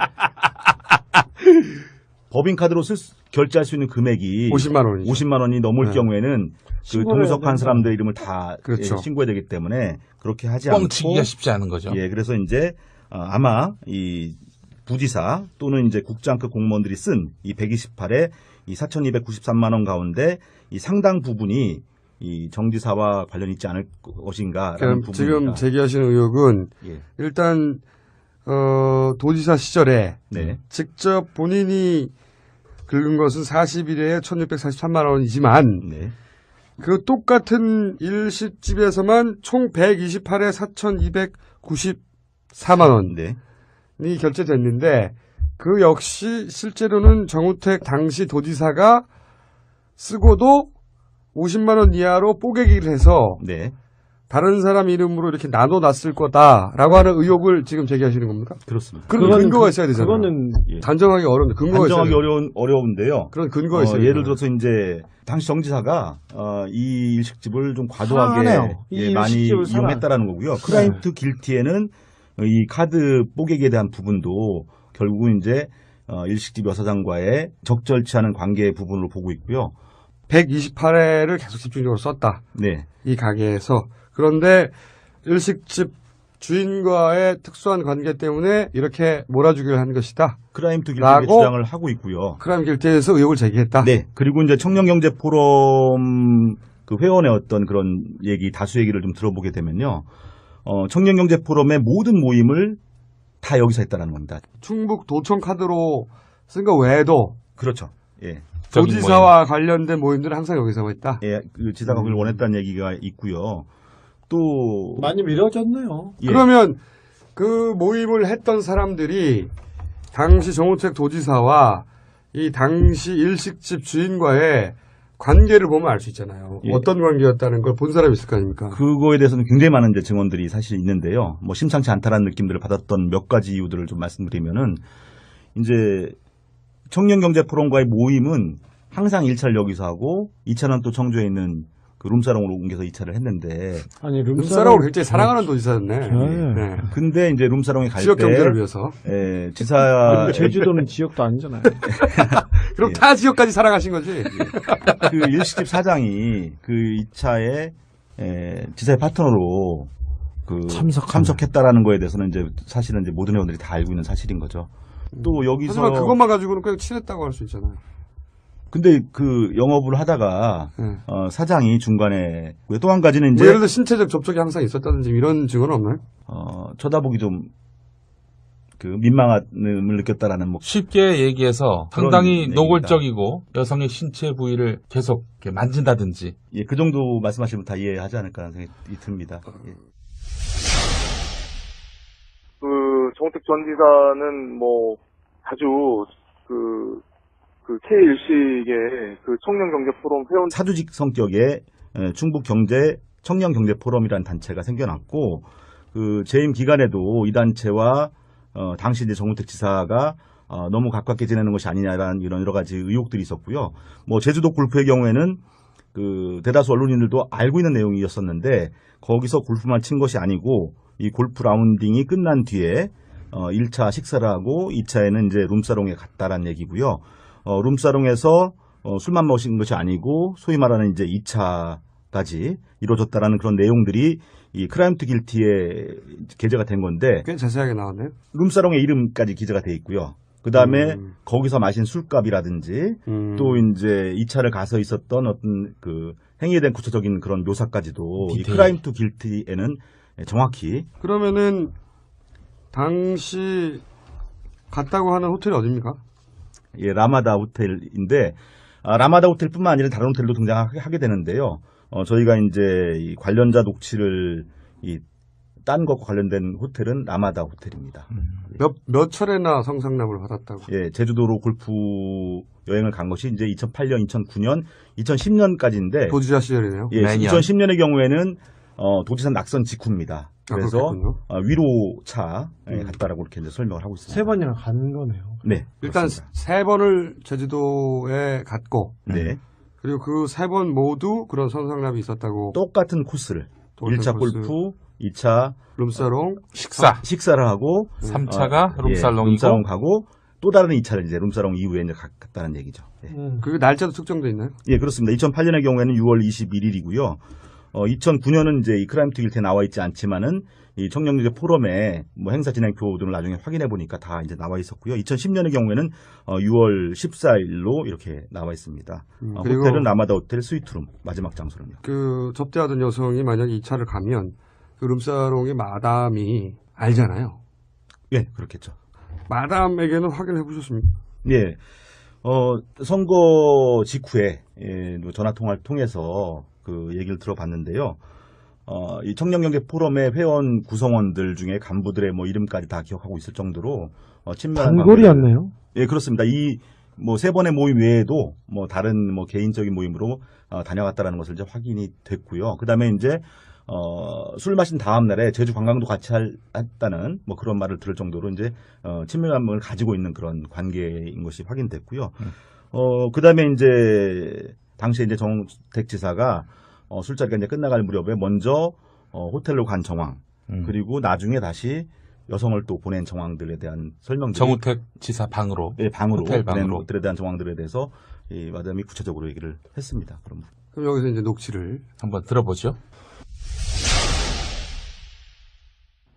법인카드로 결제할 수 있는 금액이 50만 원이 넘을 네. 경우에는 그 동석한 사람들 이름을 다 그렇죠. 신고해야 되기 때문에 그렇게 하지 않고 뻥치기가 쉽지 않은 거죠. 예, 그래서 이제 아마 이 부지사 또는 이제 국장급 공무원들이 쓴 이 128에 이 4,293만 원 가운데 이 상당 부분이 이 정지사와 관련이 있지 않을 것인가라는 부분입니다. 지금 제기하시는 의혹은 예. 일단 도지사 시절에 네. 직접 본인이 긁은 것은 41회에 1,643만 원이지만 네. 그 똑같은 일식집에서만 총 128회 4,294만 원이 네. 결제됐는데 그 역시 실제로는 정우택 당시 도지사가 쓰고도 50만 원 이하로 뽀개기를 해서 네. 다른 사람 이름으로 이렇게 나눠놨을 거다라고 하는 의혹을 지금 제기하시는 겁니까? 그렇습니다. 그런 근거가 있어야 되잖아요. 그거는 단정하기 어려운데 근거가 단정하기 있어야 어려운데요. 그런 근거가 있어요. 예를 들어서 이제 당시 정지사가 이 일식집을 좀 과도하게 사랑하네요. 이 많이 일식집을 이용했다라는 거고요. 크라임트 길티에는 이 카드 뽀개기에 대한 부분도 결국은 이제 일식집 여사장과의 적절치 않은 관계 부분으로 보고 있고요. 128회를 계속 집중적으로 썼다. 네. 이 가게에서. 그런데 일식집 주인과의 특수한 관계 때문에 이렇게 몰아주기를 한 것이다. 크라임트 길티의 주장을 하고 있고요. 크라임 길티에서 의혹을 제기했다. 네. 그리고 이제 청년경제 포럼 그 회원의 어떤 그런 다수 얘기를 좀 들어보게 되면요. 청년경제 포럼의 모든 모임을 다 여기서 했다는 겁니다. 충북 도청 카드로 쓴 거 외에도 그렇죠. 예. 도지사와 관련된 모임들은 항상 여기서 했다. 예, 그 지사가 그걸 원했다는 얘기가 있고요. 또 많이 미뤄졌네요. 예. 그러면 그 모임을 했던 사람들이 당시 정우택 도지사와 이 당시 일식집 주인과의 관계를 보면 알 수 있잖아요. 예. 어떤 관계였다는 걸 본 사람이 있을 거 아닙니까? 그거에 대해서는 굉장히 많은 이제 증언들이 사실 있는데요. 뭐 심상치 않다라는 느낌들을 받았던 몇 가지 이유들을 좀 말씀드리면은 이제 청년경제 포럼과의 모임은 항상 1차를 여기서 하고 2차는 또 청주에 있는 그 룸사롱으로 옮겨서 2차를 했는데 아니 룸사롱을 굉장히 사랑하는 도지사였네. 네. 근데 이제 룸사롱에 갈 때 지역 경제를 위해서. 예, 지사 제주도는 지역도 아니잖아요. 그럼 타 지역까지 사랑하신 거지. 그 일식집 사장이 그 2차에 지사의 파트너로 그 참석했다라는 거에 대해서는 이제 사실은 이제 모든 회원들이 다 알고 있는 사실인 거죠. 또 여기서 하지만 그것만 가지고는 그냥 친했다고 할 수 있잖아요. 근데 그 영업을 하다가 사장이 중간에 또 한 가지는 이제 뭐 예를 들어 신체적 접촉이 항상 있었다든지 이런 증언은 없나요? 쳐다보기 좀 그 민망함을 느꼈다라는 뭐 쉽게 얘기해서 상당히 얘기입니다. 노골적이고 여성의 신체 부위를 계속 이렇게 만진다든지. 예, 그 정도 말씀하시면 다 이해하지 않을까 하는 생각이 듭니다. 예. 그 정우택 전 지사는 뭐 자주 그 K일식의 그 청년경제 포럼 회원 사주직 성격의 충북 경제 청년 경제 포럼이라는 단체가 생겨났고 그 재임 기간에도 이 단체와 당시 이제 정우택 지사가 너무 가깝게 지내는 것이 아니냐라는 이런 여러 가지 의혹들이 있었고요. 뭐 제주도 골프의 경우에는 그 대다수 언론인들도 알고 있는 내용이었었는데 거기서 골프만 친 것이 아니고 이 골프 라운딩이 끝난 뒤에 1차 식사를 하고 2차에는 이제 룸사롱에 갔다라는 얘기고요. 룸사롱에서 술만 마신 것이 아니고 소위 말하는 이제 2차까지 이루어졌다라는 그런 내용들이 이 크라임트 길티에 게재가 된 건데 꽤 자세하게 나왔네요. 룸사롱의 이름까지 기재가 돼 있고요. 그 다음에 거기서 마신 술값이라든지 또 이제 2차를 가서 있었던 어떤 그 행위에 대한 구체적인 그런 묘사까지도 이 디테일. 크라임 투 길티에는 정확히 그러면은 당시 갔다고 하는 호텔이 어딥니까? 예, 라마다 호텔인데 라마다 호텔뿐만 아니라 다른 호텔도 등장하게 되는데요. 저희가 이제 이 관련자 녹취를 딴 것과 관련된 호텔은 라마다 호텔입니다. 몇 차례나 성상납을 받았다고? 예, 제주도로 골프 여행을 간 것이 이제 2008년, 2009년, 2010년까지인데 도지사 시절이네요. 예, 2010년의 경우에는 도지사 낙선 직후입니다. 그래서 위로차에 갔다라고 이렇게 이제 설명을 하고 있습니다. 3번이나 간 거네요. 네, 일단 그렇습니다. 3번을 제주도에 갔고, 네. 그리고 그 3번 모두 그런 성상납이 있었다고. 똑같은 코스를. 똑같은 1차 코스. 골프, 2차 룸사롱, 식사를 하고 3차가 룸살롱이고 룸사롱 가고 또 다른 2차를 이제 룸사롱 이후에 이제 갔다는 얘기죠. 예. 그 날짜도 특정돼 있나요? 예, 그렇습니다. 2008년의 경우에는 6월 21일이고요. 2009년은 이제 이 크라임 투 길티에 나와 있지 않지만은 이 청년경제 포럼에 뭐 행사 진행표 등을 나중에 확인해 보니까 다 이제 나와 있었고요. 2010년의 경우에는 6월 14일로 이렇게 나와 있습니다. 그리고 호텔은 라마다 호텔 스위트룸 마지막 장소는요. 그 접대하던 여성이 만약에 2차를 가면 그 룸사롱의 마담이 알잖아요. 예, 그렇겠죠. 마담에게는 확인해 보셨습니까? 예. 선거 직후에 전화 통화를 통해서 그 얘기를 들어봤는데요. 이 청년경제 포럼의 회원 구성원들 중에 간부들의 뭐 이름까지 다 기억하고 있을 정도로 친밀한 단골이었네요. 예, 그렇습니다. 이 뭐 3번의 모임 외에도 뭐 다른 뭐 개인적인 모임으로 다녀갔다라는 것을 이제 확인이 됐고요. 그다음에 이제 술 마신 다음 날에 제주 관광도 같이 했다는 뭐 그런 말을 들을 정도로 이제 친밀감을 가지고 있는 그런 관계인 것이 확인됐고요. 그다음에 이제 당시에 이제 정우택 지사가 술자리가 이제 끝나갈 무렵에 먼저 호텔로 간 정황 그리고 나중에 다시 여성을 또 보낸 정황들에 대한 설명들 정우택 지사 방으로 예, 방으로 호텔 보낸 방으로 것들에 대한 정황들에 대해서 이 마담이 구체적으로 얘기를 했습니다. 그럼 여기서 이제 녹취를 한번 들어보죠.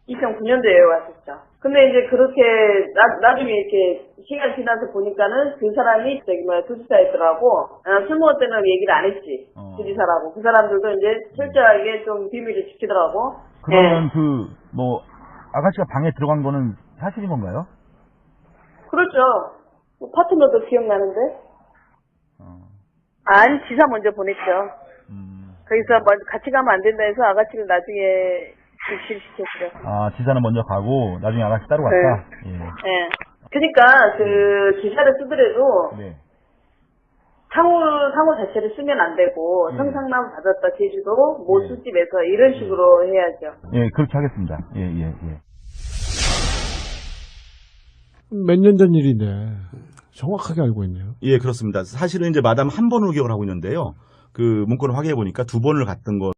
2009년도에 왔었죠. 근데 이제 그렇게 나중에 이렇게 시간 지나서 보니까는 그 사람이 도지사였더라고. 술 먹을 때는 얘기를 안 했지. 도지사라고. 그 사람들도 이제 철저하게 좀 비밀을 지키더라고. 그러면 아가씨가 방에 들어간 거는 사실인 건가요? 그렇죠. 파트너도 기억나는데. 아니, 지사 먼저 보냈죠. 거기서 같이 가면 안 된다 해서 아가씨를 나중에 실시켰죠. 아, 지사는 먼저 가고 나중에 아가씨 따로 갔다. 예. 네. 그러니까 그 지사를 쓰더라도 네. 상호 자체를 쓰면 안 되고 성상납 받았다 제주도 모 술집에서 이런 식으로 해야죠. 예, 그렇게 하겠습니다. 예. 몇 년 전 일인데 정확하게 알고 있네요. 예, 그렇습니다. 사실은 이제 마담 한 번으로 기억을 하고 있는데요. 그 문건을 확인해 보니까 2번을 갔던 거.